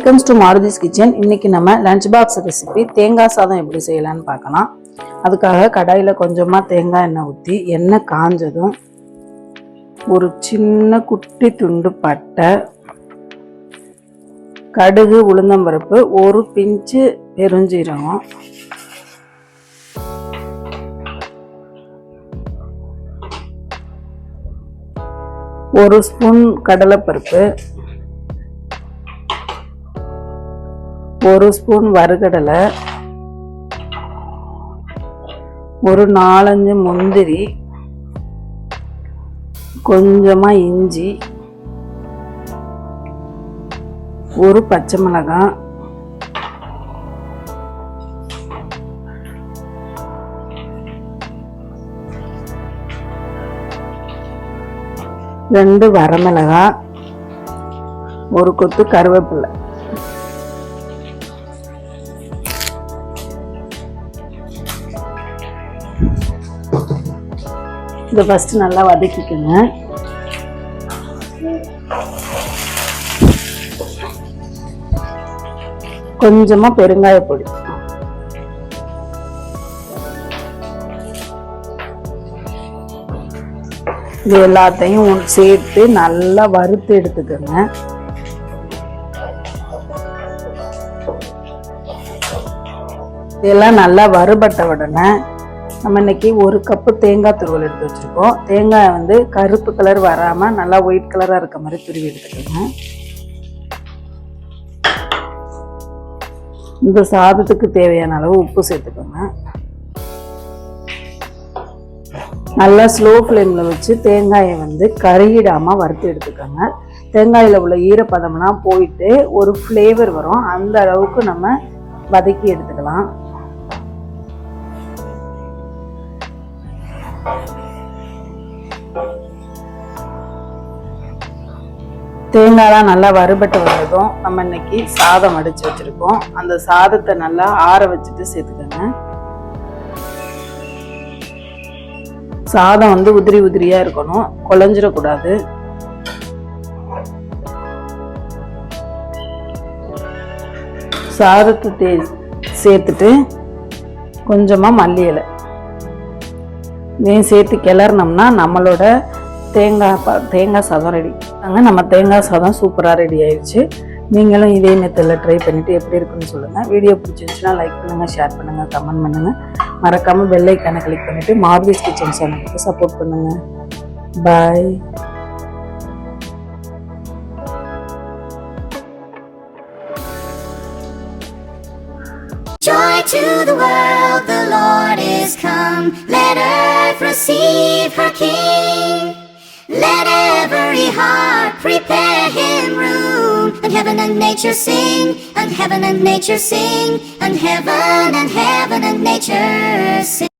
Welcomes to மாருதிஸ் kitchen. இன்னைக்கு நம்ம lunch box recipe தேங்காய் சாதம் எப்படி செய்யலான்னு பார்க்கலாம். அதுக்காக கடாயில் கொஞ்சமாக தேங்காய் எண்ணெய் ஊற்றி எண்ணெய் காஞ்சதும் ஒரு சின்ன குட்டி துண்டு பட்டை, கடுகு, உளுந்தம்பருப்பு, ஒரு பிஞ்சு பெருஞ்சீரகம், ஒரு ஸ்பூன் கடலைப்பருப்பு, ஒரு ஸ்பூன் வறுகடலை, ஒரு 4-5 முந்திரி, கொஞ்சமா இஞ்சி, ஒரு பச்சை மிளகாய், ரெண்டு வரமிளகாய், ஒரு கொத்து கருவேப்பிலை. இதை ஃபர்ஸ்ட் நல்லா வதக்கிக்கோங்க. கொஞ்சமா பெருங்காய பொடி, இது எல்லாத்தையும் சேர்த்து நல்லா வறுத்து எடுத்துக்கோங்க. இதெல்லாம் நல்லா வறுபட்ட உடனே நம்ம இன்னைக்கு ஒரு கப்பு தேங்காய் துருவல் எடுத்து வச்சிருக்கோம். தேங்காய் வந்து கருப்பு கலர் வராம நல்லா ஒயிட் கலரா இருக்க மாதிரி துருவி எடுத்துக்கோங்க. இந்த சாதத்துக்கு தேவையான அளவு உப்பு சேர்த்துக்கோங்க. நல்லா ஸ்லோ ஃப்ளேம்ல வச்சு தேங்காயை வந்து கருகிடாம வறுத்து எடுத்துக்கோங்க. தேங்காயில உள்ள ஈரப்பதம்லாம் போயிட்டு ஒரு ஃப்ளேவர் வரும், அந்த அளவுக்கு நம்ம வதக்கி எடுத்துக்கலாம். தேங்காய்லாம் நல்லா வறுபட்டு வந்ததும் நம்ம இன்னைக்கு சாதம் வடிச்சு வச்சிருக்கோம். அந்த சாதத்தை நல்லா ஆற வச்சுட்டு சேர்த்துக்கோங்க. சாதம் வந்து உதிரி உதிரியா இருக்கணும், குழஞ்சிடக்கூடாது. சாதத்தை சேர்த்துட்டு கொஞ்சமா மல்லி இலை இதையும் சேர்த்து கிளறினோம்னா நம்மளோட தேங்காய் சாதம் ரெடி. நம்ம தேங்காய் சாதம் சூப்பராக ரெடி ஆயிடுச்சு. நீங்களும் இதே மெத்தடில் ட்ரை பண்ணிவிட்டு எப்படி இருக்குன்னு சொல்லுங்கள். வீடியோ பிடிச்சிருந்துச்சுன்னா லைக் பண்ணுங்கள், ஷேர் பண்ணுங்கள், கமெண்ட் பண்ணுங்கள். மறக்காமல் பெல் ஐக்கானை கிளிக் பண்ணிவிட்டு மாருதிஸ் கிச்சன் சேனலுக்கு சப்போர்ட் பண்ணுங்கள். பாய். Joy to the world, the Lord is come. Let earth receive her King. Let every heart prepare him room. And heaven and nature sing, and heaven and nature sing, and heaven and nature sing.